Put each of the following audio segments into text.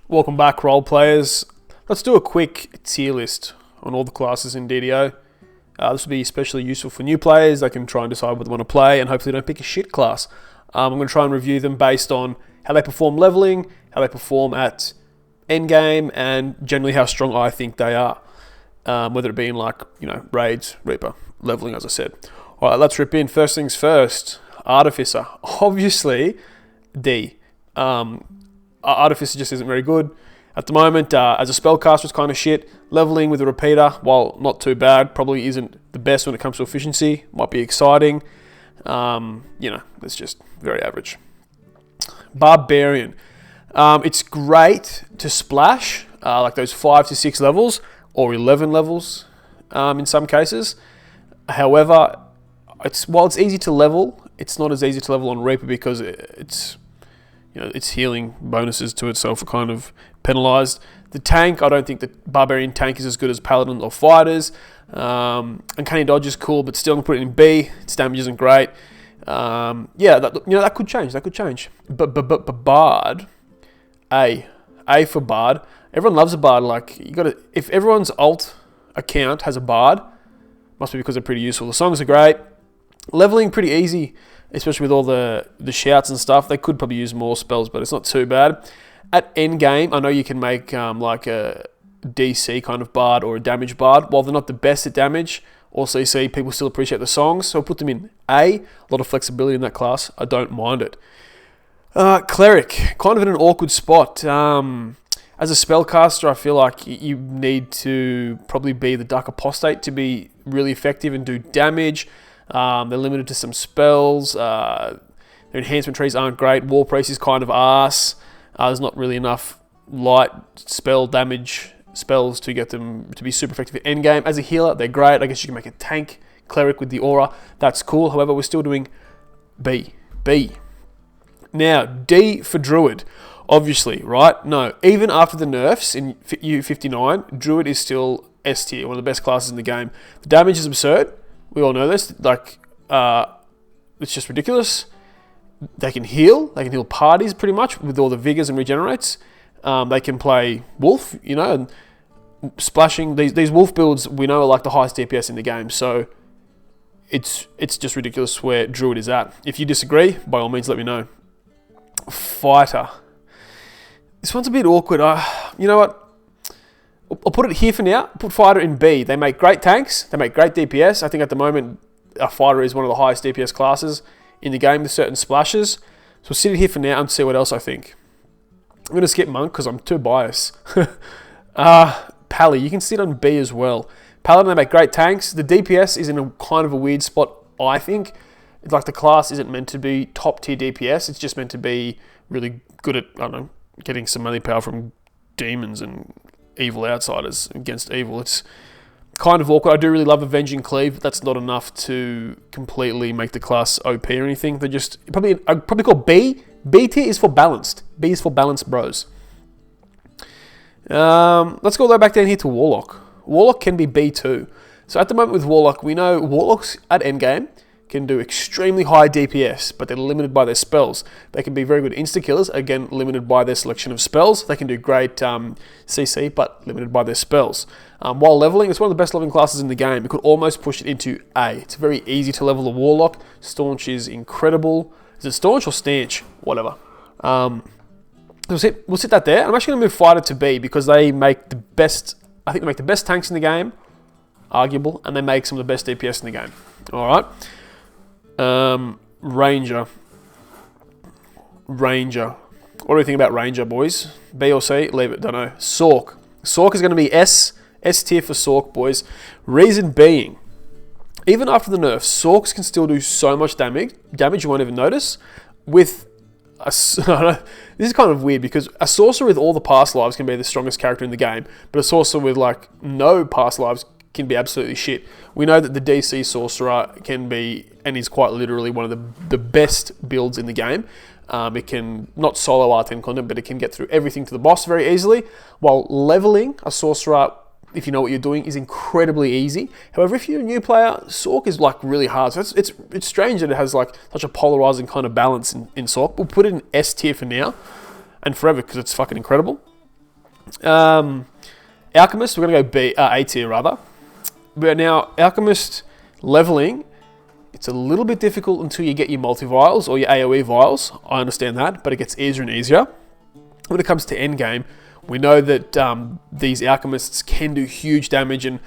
Welcome back, role players. Let's do a quick tier list on all the classes in DDO. This will be especially useful for new players. They can try and decide what they want to play and hopefully don't pick a shit class. I'm going to try and review them based on how they perform leveling, how they perform at endgame, and generally how strong I think they are. Whether it be in raids, Reaper, leveling, as I said. All right, let's rip in. First things first, Artificer. Obviously, D. Artificer just isn't very good at the moment. As a spellcaster, it's kind of shit. Leveling with a repeater, while not too bad, probably isn't the best when it comes to efficiency. Might be exciting. It's just very average. Barbarian. It's great to splash, like those 5 to 6 levels, or 11 levels in some cases. However, while it's easy to level, it's not as easy to level on Reaper because its healing bonuses to itself are kind of penalised. The tank, I don't think the Barbarian tank is as good as Paladin or Fighters. Uncanny Dodge is cool, but still I'm going to put it in B. Its damage isn't great. That could change. That could change. But Bard, A for Bard. Everyone loves a Bard. If everyone's alt account has a Bard, must be because they're pretty useful. The songs are great. Leveling pretty easy, especially with all the shouts and stuff. They could probably use more spells, but it's not too bad. At endgame, I know you can make like a DC kind of Bard or a damage Bard. While they're not the best at damage or CC, people still appreciate the songs, so I'll put them in A. A lot of flexibility in that class. I don't mind it. Cleric, kind of in an awkward spot. As a spellcaster, I feel like you need to probably be the Dark Apostate to be really effective and do damage. They're limited to some spells. Their enhancement trees aren't great. War Priest is kind of arse. There's not really enough light spell damage spells to get them to be super effective at endgame. As a healer, they're great. I guess you can make a tank cleric with the aura. That's cool. However, we're still doing B. Now, D for Druid. Obviously, right? No, even after the nerfs in U59, Druid is still S tier, one of the best classes in the game. The damage is absurd. We all know this. It's just ridiculous. They can heal. They can heal parties pretty much with all the vigors and regenerates. They can play wolf, and splashing. These wolf builds we know are like the highest DPS in the game. So it's just ridiculous where Druid is at. If you disagree, by all means, let me know. Fighter. This one's a bit awkward. You know what? I'll put it here for now. Put Fighter in B. They make great tanks. They make great DPS. I think at the moment, a Fighter is one of the highest DPS classes in the game with certain splashes. So we'll sit it here for now and see what else I think. I'm going to skip Monk because I'm too biased. Pally, you can sit on B as well. Paladin, they make great tanks. The DPS is in a kind of a weird spot, I think. It's like the class isn't meant to be top tier DPS. It's just meant to be really good at, getting some melee power from demons and evil outsiders against evil. It's kind of awkward. I do really love Avenging Cleave, but that's not enough to completely make the class OP or anything. They're just I'd probably call B. B tier is for balanced. B is for balanced bros. Let's go back down here to Warlock. Warlock can be B too. So at the moment with Warlock, we know Warlocks at endgame can do extremely high DPS, but they're limited by their spells. They can be very good insta-killers, again, limited by their selection of spells. They can do great CC, but limited by their spells. While leveling, it's one of the best leveling classes in the game. You could almost push it into A. It's very easy to level a Warlock. Staunch is incredible. Is it Staunch or Stanch? Whatever. We'll sit that there. I'm actually going to move Fighter to B because they make the best, I think they make the best tanks in the game, arguable, and they make some of the best DPS in the game. All right. Ranger. What do we think about Ranger, boys? B or C? Leave it, don't know. Sorc. Sorc is going to be S tier for Sorc, boys. Reason being, even after the nerfs, Sorcs can still do so much damage you won't even notice. With this is kind of weird because a Sorcerer with all the past lives can be the strongest character in the game, but a Sorcerer with no past lives can be absolutely shit. We know that the DC Sorcerer can be, and is quite literally one of the best builds in the game. It can not solo R10 content, but it can get through everything to the boss very easily, while leveling a Sorcerer, if you know what you're doing, is incredibly easy. However, if you're a new player, Sorc is really hard. So it's strange that it has such a polarizing kind of balance in Sorc. We'll put it in S tier for now and forever because it's fucking incredible. Alchemist, we're going to go A tier rather. But now, Alchemist leveling, it's a little bit difficult until you get your multi-vials or your AoE vials. I understand that, but it gets easier and easier. When it comes to endgame, we know that these Alchemists can do huge damage, and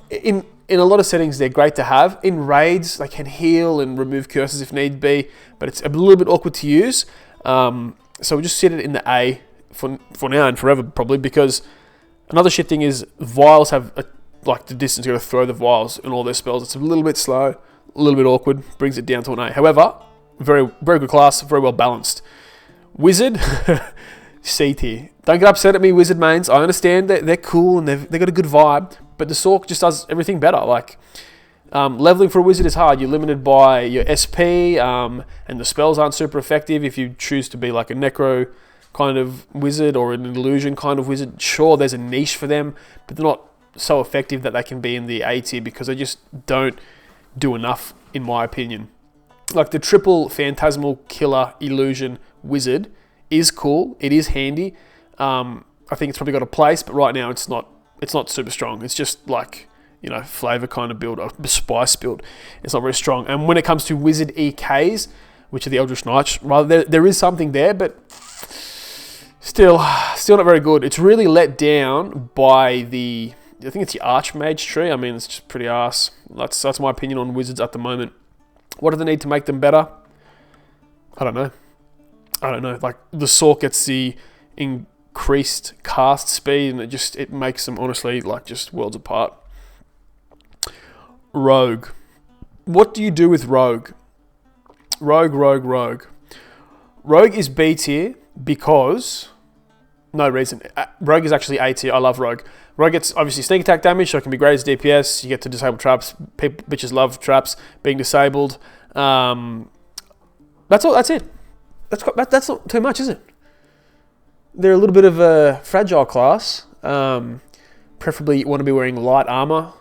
in a lot of settings, they're great to have. In raids, they can heal and remove curses if need be, but it's a little bit awkward to use. So we'll just set it in the A for now and forever, probably, because another shit thing is vials have like the distance you got to throw the vials in all their spells. It's a little bit slow, a little bit awkward, brings it down to an A. However, very, very good class, very well balanced. Wizard, C tier. Don't get upset at me, Wizard mains. I understand that they're cool and they've got a good vibe, but the Sorc just does everything better. Like, leveling for a Wizard is hard. You're limited by your SP, and the spells aren't super effective. If you choose to be like a Necro kind of Wizard or an Illusion kind of Wizard, sure, there's a niche for them, but they're not so effective that they can be in the A tier because they just don't do enough, in my opinion. Like the triple Phantasmal Killer Illusion Wizard is cool. It is handy. I think it's probably got a place, but right now it's not super strong. It's just like, you know, flavor kind of build, a spice build. It's not very strong. And when it comes to Wizard EKs, which are the Eldritch Knights, rather there is something there, but still not very good. It's really let down by I think it's the Archmage tree. I mean, it's just pretty arse. That's my opinion on Wizards at the moment. What do they need to make them better? I don't know. Like, the Sorc gets the increased cast speed, and it makes them, honestly, like, just worlds apart. Rogue. What do you do with Rogue? Rogue is B tier because... no reason. Rogue is actually A tier. I love Rogue. Rogue gets, obviously, sneak attack damage, so it can be great as DPS. You get to disable traps. Bitches love traps being disabled. That's all. That's it. That's not too much, is it? They're a little bit of a fragile class. Preferably, you want to be wearing light armor,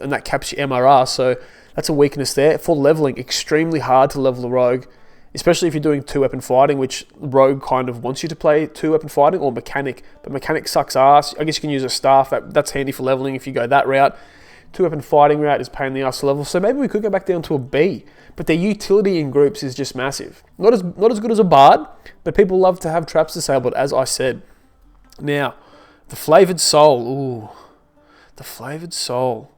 and that caps your MRR, so that's a weakness there. For leveling, extremely hard to level a Rogue, especially if you're doing 2-weapon fighting, which Rogue kind of wants you to play 2-weapon fighting, or Mechanic, but Mechanic sucks ass. I guess you can use a staff, that's handy for leveling if you go that route. 2-weapon fighting route is pain in the ass to level, so maybe we could go back down to a B, but their utility in groups is just massive. Not as good as a Bard, but people love to have traps disabled, as I said. Now, the Flavored Soul, ooh, the Flavored Soul.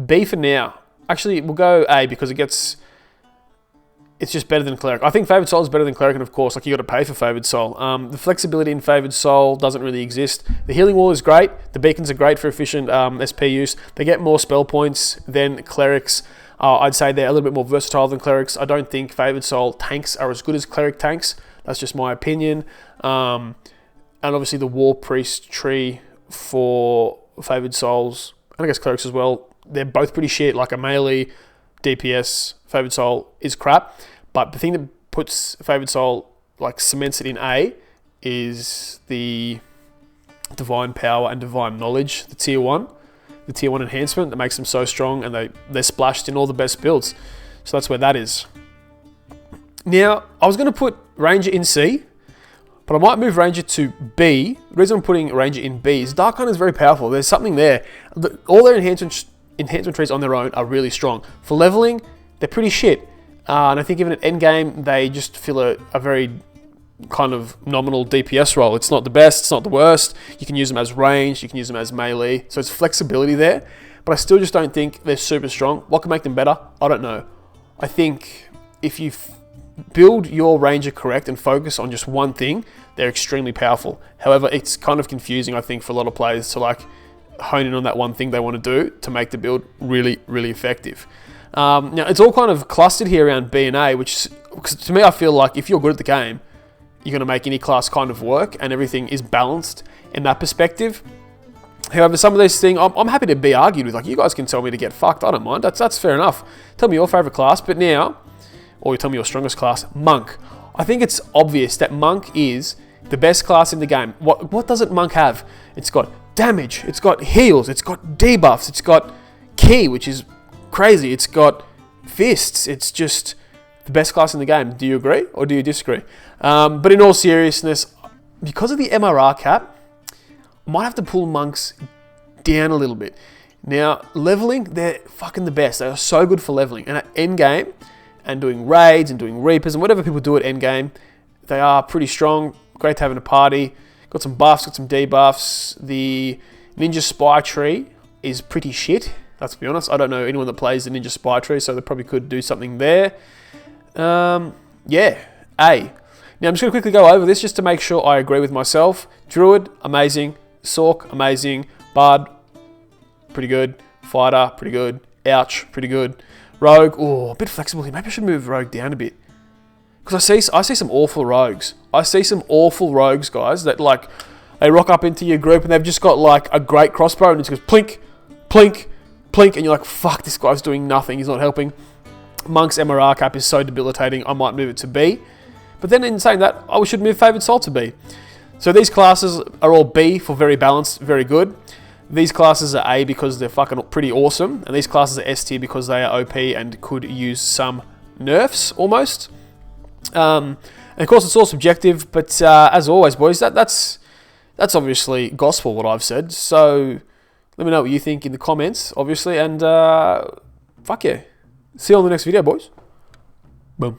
B for now. Actually, we'll go A because it's just better than Cleric. I think Favoured Soul is better than Cleric, and of course, like, you got to pay for Favoured Soul. The flexibility in Favoured Soul doesn't really exist. The Healing Wall is great. The Beacons are great for efficient SP use. They get more spell points than Clerics. I'd say they're a little bit more versatile than Clerics. I don't think Favoured Soul tanks are as good as Cleric tanks. That's just my opinion. And obviously, the War Priest tree for Favoured Souls, and I guess Clerics as well, they're both pretty shit. Like a melee DPS Favoured Soul is crap. But the thing that puts Favoured Soul, like, cements it in A, is the Divine Power and Divine Knowledge, the Tier 1. The Tier 1 enhancement that makes them so strong, and they're splashed in all the best builds. So that's where that is. Now, I was going to put Ranger in C, but I might move Ranger to B. The reason I'm putting Ranger in B is Dark Hunt is very powerful. There's something there. All their enhancement trees on their own are really strong. For leveling, they're pretty shit. And I think even at endgame, they just fill a very kind of nominal DPS role. It's not the best, it's not the worst. You can use them as ranged, you can use them as melee. So it's flexibility there. But I still just don't think they're super strong. What can make them better? I don't know. I think if you build your Ranger correct and focus on just one thing, they're extremely powerful. However, it's kind of confusing, I think, for a lot of players to, like, hone in on that one thing they want to do to make the build really, really effective. Now, it's all kind of clustered here around B and A, which, to me, I feel like if you're good at the game, you're going to make any class kind of work, and everything is balanced in that perspective. However, some of these things, I'm happy to be argued with. Like, you guys can tell me to get fucked. I don't mind. That's fair enough. Tell me your favourite class, but now, or you tell me your strongest class, Monk. I think it's obvious that Monk is the best class in the game. What doesn't Monk have? It's got damage, it's got heals, it's got debuffs, it's got key, which is crazy, it's got fists. It's just the best class in the game. Do you agree or do you disagree? But in all seriousness, because of the MRR cap, I might have to pull monks down a little bit. Now, leveling, they're fucking the best. They are so good for leveling. And at endgame, and doing raids and doing reapers and whatever people do at endgame, they are pretty strong. Great to have in a party. Got some buffs, got some debuffs. The Ninja Spy tree is pretty shit. Let's be honest. I don't know anyone that plays the Ninja Spy tree, so they probably could do something there. Yeah, A. Now, I'm just going to quickly go over this just to make sure I agree with myself. Druid, amazing. Sorc, amazing. Bard, pretty good. Fighter, pretty good. Ouch, pretty good. Rogue, oh, a bit flexible here. Maybe I should move Rogue down a bit. Because I see some awful rogues. I see some awful rogues, guys, that like, they rock up into your group and they've just got like a great crossbow and it just goes plink, plink, plink, and you're like, fuck, this guy's doing nothing. He's not helping. Monk's MRR cap is so debilitating, I might move it to B. But then in saying that, I should move Favoured Soul to B. So these classes are all B for very balanced, very good. These classes are A because they're fucking pretty awesome. And these classes are S tier because they are OP and could use some nerfs, almost. And of course, it's all subjective. But as always, boys, that's obviously gospel, what I've said. So let me know what you think in the comments, obviously. And fuck yeah. See you on the next video, boys. Boom.